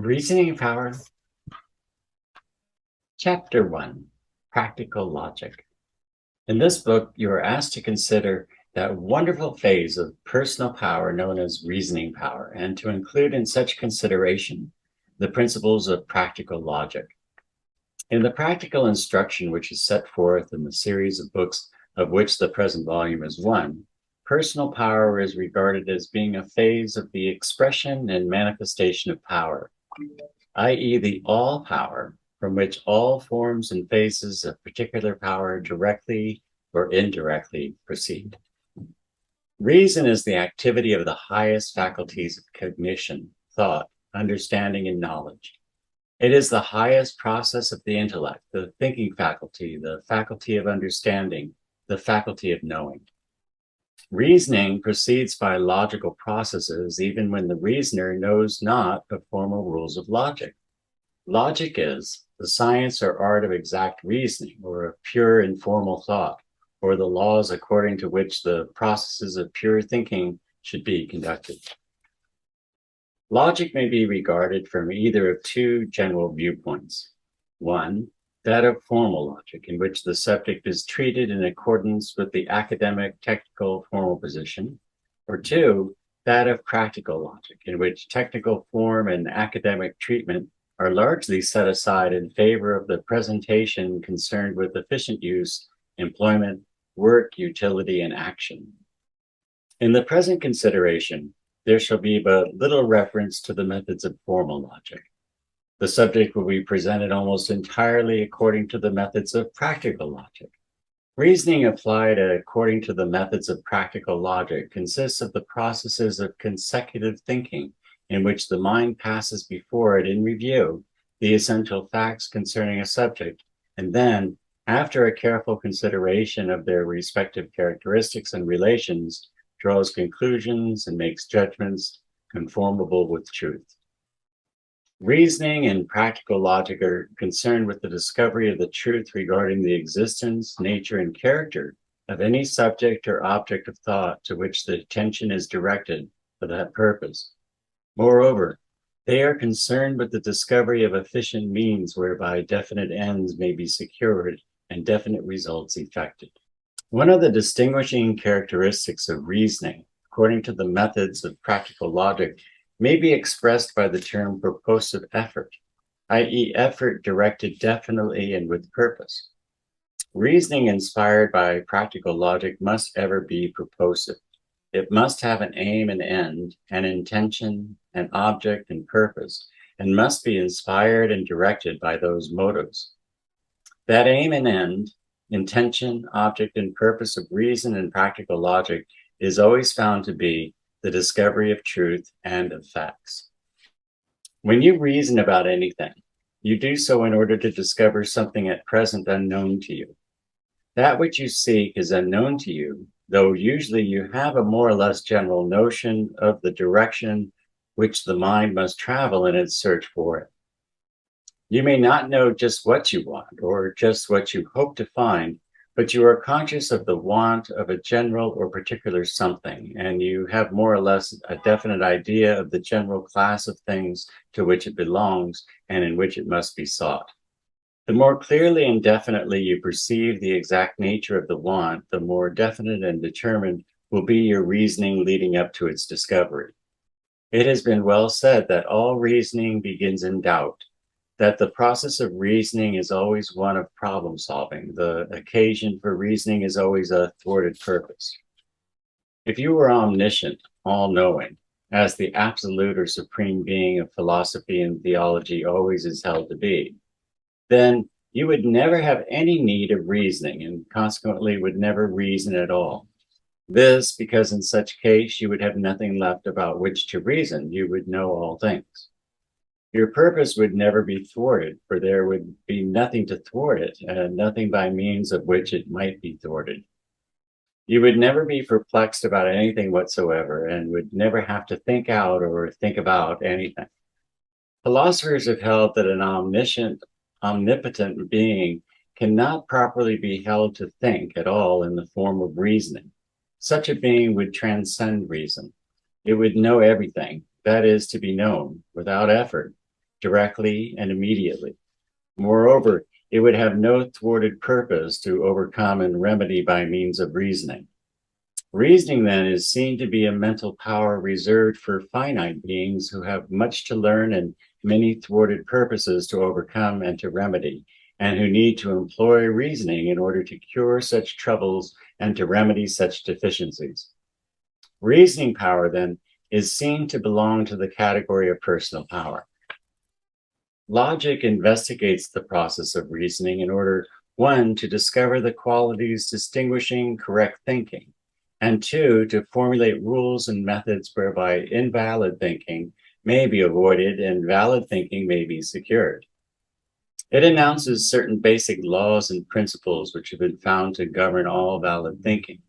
Reasoning Power, Chapter 1, Practical Logic. In this book, you are asked to consider that wonderful phase of personal power known as reasoning power, and to include in such consideration the principles of practical logic. In the practical instruction which is set forth in the series of books of which the present volume is one, personal power is regarded as being a phase of the expression and manifestation of power, i.e., the all power from which all forms and phases of particular power directly or indirectly proceed. Reason is the activity of the highest faculties of cognition, thought, understanding, and knowledge. It is the highest process of the intellect, the thinking faculty, the faculty of understanding, the faculty of knowing. Reasoning proceeds by logical processes even when the reasoner knows not of formal rules of logic. Logic is the science or art of exact reasoning, or of pure informal thought, or the laws according to which the processes of pure thinking should be conducted. Logic may be regarded from either of two general viewpoints. One, that of formal logic, in which the subject is treated in accordance with the academic, technical, formal position, or two, that of practical logic, in which technical form and academic treatment are largely set aside in favor of the presentation concerned with efficient use, employment, work, utility, and action. In the present consideration, there shall be but little reference to the methods of formal logic. The subject will be presented almost entirely according to the methods of practical logic. Reasoning applied according to the methods of practical logic consists of the processes of consecutive thinking, in which the mind passes before it in review the essential facts concerning a subject, and then, after a careful consideration of their respective characteristics and relations, draws conclusions and makes judgments conformable with truth. Reasoning and practical logic are concerned with the discovery of the truth regarding the existence, nature, and character of any subject or object of thought to which the attention is directed for that purpose. Moreover, they are concerned with the discovery of efficient means whereby definite ends may be secured and definite results effected. One of the distinguishing characteristics of reasoning, according to the methods of practical logic, may be expressed by the term purposive effort, i.e., effort directed definitely and with purpose. Reasoning inspired by practical logic must ever be purposive. It must have an aim and end, an intention, an object and purpose, and must be inspired and directed by those motives. That aim and end, intention, object, and purpose of reason and practical logic is always found to be the discovery of truth and of facts. When you reason about anything, you do so in order to discover something at present unknown to you. That which you seek is unknown to you, though usually you have a more or less general notion of the direction which the mind must travel in its search for it. You may not know just what you want or just what you hope to find, but you are conscious of the want of a general or particular something, and you have more or less a definite idea of the general class of things to which it belongs and in which it must be sought. The more clearly and definitely you perceive the exact nature of the want, the more definite and determined will be your reasoning leading up to its discovery. It has been well said that all reasoning begins in doubt, that the process of reasoning is always one of problem solving. The occasion for reasoning is always a thwarted purpose. If you were omniscient, all-knowing, as the absolute or supreme being of philosophy and theology always is held to be, then you would never have any need of reasoning and consequently would never reason at all. This because in such case you would have nothing left about which to reason. You would know all things. Your purpose would never be thwarted, for there would be nothing to thwart it, and nothing by means of which it might be thwarted. You would never be perplexed about anything whatsoever, and would never have to think out or think about anything. Philosophers have held that an omniscient, omnipotent being cannot properly be held to think at all in the form of reasoning. Such a being would transcend reason. It would know everything, that is to be known, without effort, directly and immediately. Moreover, it would have no thwarted purpose to overcome and remedy by means of reasoning. Reasoning, then, is seen to be a mental power reserved for finite beings who have much to learn and many thwarted purposes to overcome and to remedy, and who need to employ reasoning in order to cure such troubles and to remedy such deficiencies. Reasoning power, then, is seen to belong to the category of personal power. Logic investigates the process of reasoning in order, one, to discover the qualities distinguishing correct thinking, and two, to formulate rules and methods whereby invalid thinking may be avoided and valid thinking may be secured. It announces certain basic laws and principles which have been found to govern all valid thinking.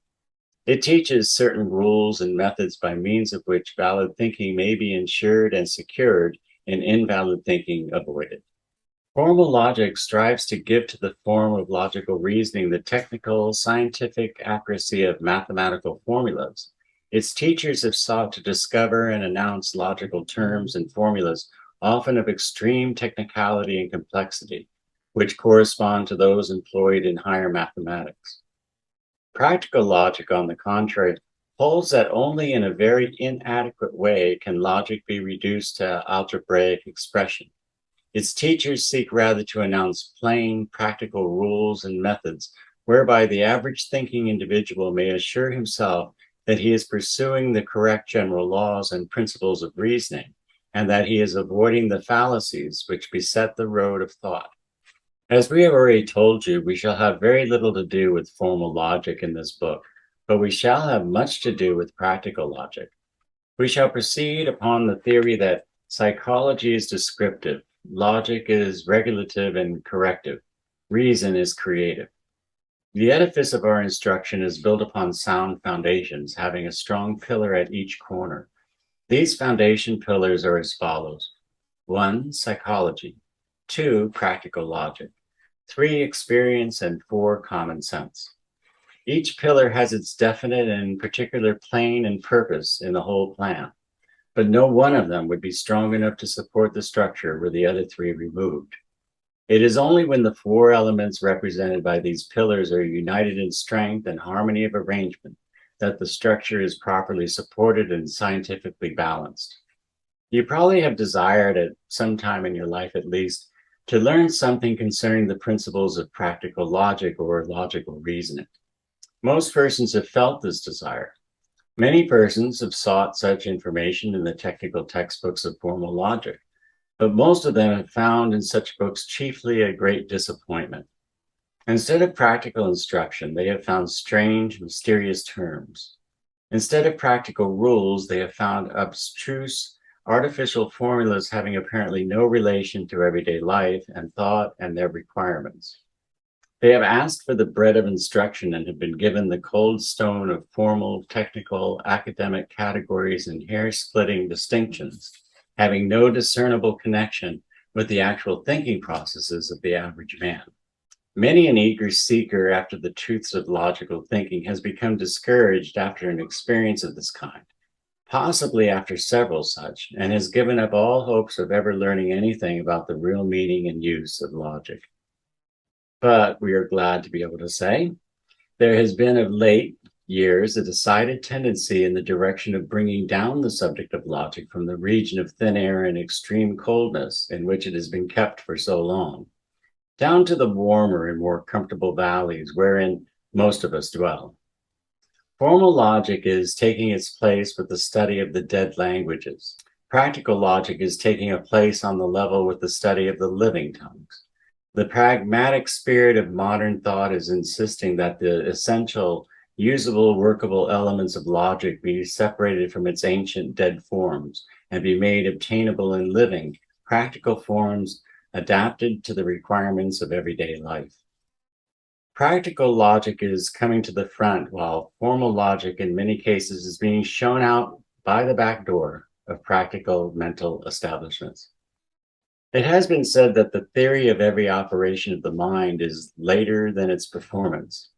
It teaches certain rules and methods by means of which valid thinking may be ensured and secured and invalid thinking avoided. Formal logic strives to give to the form of logical reasoning the technical, scientific accuracy of mathematical formulas. Its teachers have sought to discover and announce logical terms and formulas, often of extreme technicality and complexity, which correspond to those employed in higher mathematics. Practical logic, on the contrary, holds that only in a very inadequate way can logic be reduced to algebraic expression. Its teachers seek rather to announce plain, practical rules and methods whereby the average thinking individual may assure himself that he is pursuing the correct general laws and principles of reasoning, and that he is avoiding the fallacies which beset the road of thought. As we have already told you, we shall have very little to do with formal logic in this book, but we shall have much to do with practical logic. We shall proceed upon the theory that psychology is descriptive, logic is regulative and corrective, reason is creative. The edifice of our instruction is built upon sound foundations, having a strong pillar at each corner. These foundation pillars are as follows: 1, psychology; 2, practical logic; 3, experience; and 4, common sense. Each pillar has its definite and particular plane and purpose in the whole plan, but no one of them would be strong enough to support the structure were the other 3 removed. It is only when the 4 elements represented by these pillars are united in strength and harmony of arrangement that the structure is properly supported and scientifically balanced. You probably have desired at some time in your life at least to learn something concerning the principles of practical logic or logical reasoning. Most persons have felt this desire. Many persons have sought such information in the technical textbooks of formal logic, but most of them have found in such books chiefly a great disappointment. Instead of practical instruction, they have found strange, mysterious terms. Instead of practical rules, they have found abstruse, artificial formulas having apparently no relation to everyday life and thought and their requirements. They have asked for the bread of instruction and have been given the cold stone of formal, technical, academic categories and hair-splitting distinctions, having no discernible connection with the actual thinking processes of the average man. Many an eager seeker after the truths of logical thinking has become discouraged after an experience of this kind, possibly after several such, and has given up all hopes of ever learning anything about the real meaning and use of logic. But we are glad to be able to say there has been of late years a decided tendency in the direction of bringing down the subject of logic from the region of thin air and extreme coldness in which it has been kept for so long, down to the warmer and more comfortable valleys wherein most of us dwell. Formal logic is taking its place with the study of the dead languages. Practical logic is taking a place on the level with the study of the living tongues. The pragmatic spirit of modern thought is insisting that the essential, usable, workable elements of logic be separated from its ancient dead forms and be made obtainable in living, practical forms adapted to the requirements of everyday life. Practical logic is coming to the front, while formal logic in many cases is being shown out by the back door of practical mental establishments. It has been said that the theory of every operation of the mind is later than its performance.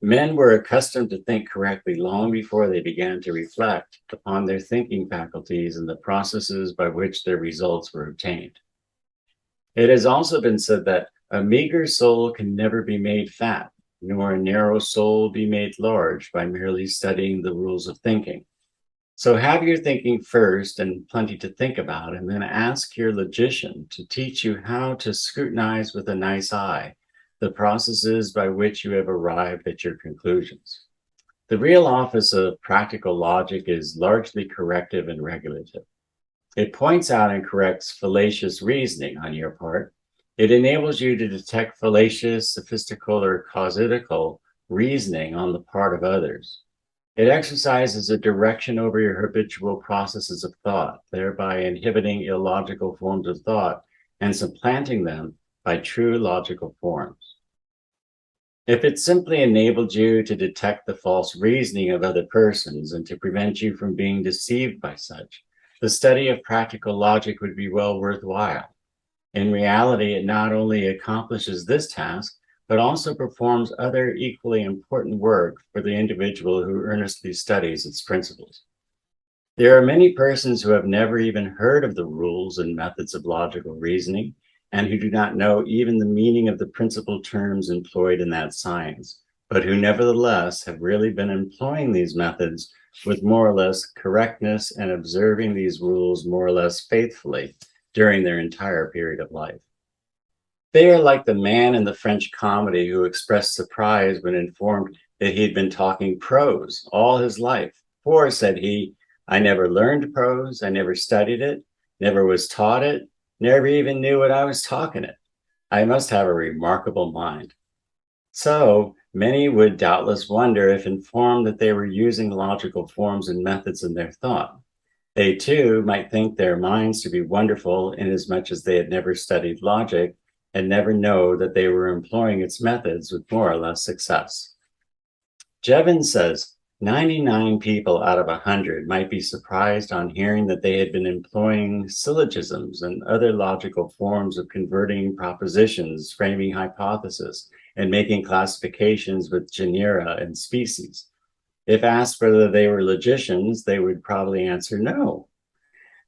Men were accustomed to think correctly long before they began to reflect upon their thinking faculties and the processes by which their results were obtained. It has also been said that a meager soul can never be made fat, nor a narrow soul be made large by merely studying the rules of thinking. So have your thinking first and plenty to think about, and then ask your logician to teach you how to scrutinize with a nice eye the processes by which you have arrived at your conclusions. The real office of practical logic is largely corrective and regulative. It points out and corrects fallacious reasoning on your part. It enables you to detect fallacious, sophistical, or causatical reasoning on the part of others. It exercises a direction over your habitual processes of thought, thereby inhibiting illogical forms of thought and supplanting them by true logical forms. If it simply enabled you to detect the false reasoning of other persons and to prevent you from being deceived by such, the study of practical logic would be well worthwhile. In reality, it not only accomplishes this task, but also performs other equally important work for the individual who earnestly studies its principles. There are many persons who have never even heard of the rules and methods of logical reasoning, and who do not know even the meaning of the principal terms employed in that science, but who nevertheless have really been employing these methods with more or less correctness and observing these rules more or less faithfully during their entire period of life. They are like the man in the French comedy who expressed surprise when informed that he had been talking prose all his life. For, said he, I never learned prose, I never studied it, never was taught it, never even knew what I was talking it. I must have a remarkable mind. So many would doubtless wonder if informed that they were using logical forms and methods in their thought. They too might think their minds to be wonderful inasmuch as they had never studied logic and never know that they were employing its methods with more or less success. Jevons says 99 people out of 100 might be surprised on hearing that they had been employing syllogisms and other logical forms of converting propositions, framing hypotheses, and making classifications with genera and species. If asked whether they were logicians, they would probably answer no.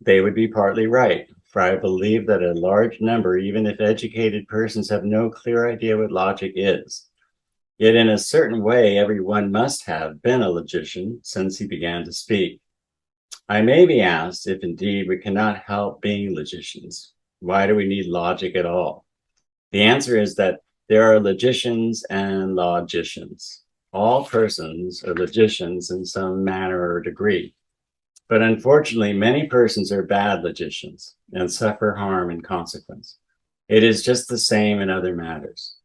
They would be partly right, for I believe that a large number, even if educated persons, have no clear idea what logic is. Yet in a certain way, everyone must have been a logician since he began to speak. I may be asked if indeed we cannot help being logicians. Why do we need logic at all? The answer is that there are logicians and logicians. All persons are logicians in some manner or degree. But unfortunately, many persons are bad logicians and suffer harm in consequence. It is just the same in other matters.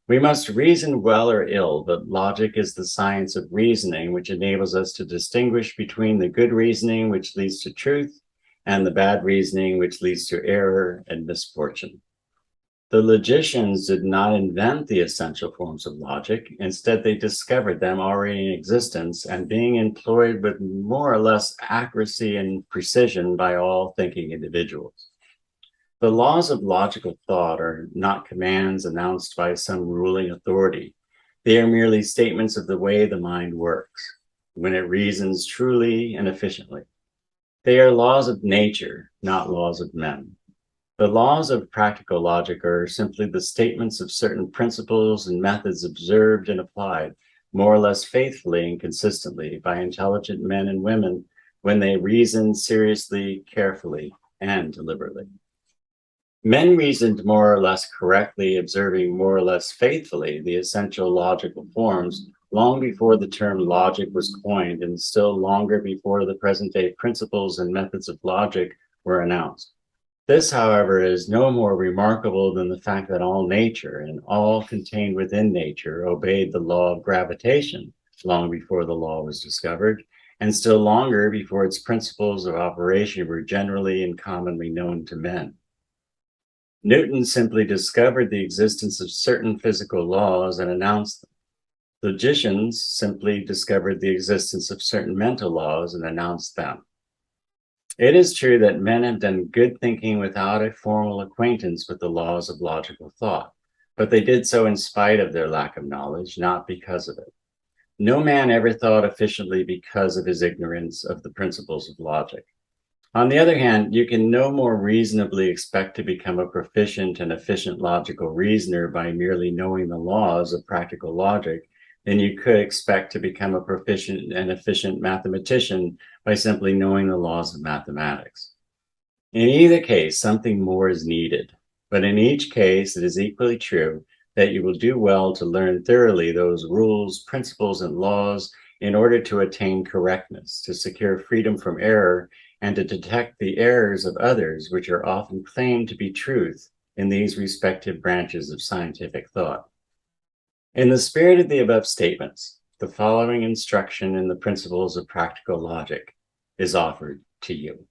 We must reason well or ill, but logic is the science of reasoning, which enables us to distinguish between the good reasoning, which leads to truth, and the bad reasoning, which leads to error and misfortune. The logicians did not invent the essential forms of logic. Instead, they discovered them already in existence and being employed with more or less accuracy and precision by all thinking individuals. The laws of logical thought are not commands announced by some ruling authority. They are merely statements of the way the mind works, when it reasons truly and efficiently. They are laws of nature, not laws of men. The laws of practical logic are simply the statements of certain principles and methods observed and applied more or less faithfully and consistently by intelligent men and women when they reason seriously, carefully, and deliberately. Men reasoned more or less correctly, observing more or less faithfully the essential logical forms long before the term logic was coined and still longer before the present-day principles and methods of logic were announced. This, however, is no more remarkable than the fact that all nature and all contained within nature obeyed the law of gravitation long before the law was discovered, and still longer before its principles of operation were generally and commonly known to men. Newton simply discovered the existence of certain physical laws and announced them. Logicians simply discovered the existence of certain mental laws and announced them. It is true that men have done good thinking without a formal acquaintance with the laws of logical thought, but they did so in spite of their lack of knowledge, not because of it. No man ever thought efficiently because of his ignorance of the principles of logic. On the other hand, you can no more reasonably expect to become a proficient and efficient logical reasoner by merely knowing the laws of practical logic than you could expect to become a proficient and efficient mathematician by simply knowing the laws of mathematics. In either case, something more is needed, but in each case, it is equally true that you will do well to learn thoroughly those rules, principles, and laws in order to attain correctness, to secure freedom from error, and to detect the errors of others, which are often claimed to be truth in these respective branches of scientific thought. In the spirit of the above statements, the following instruction in the principles of practical logic is offered to you.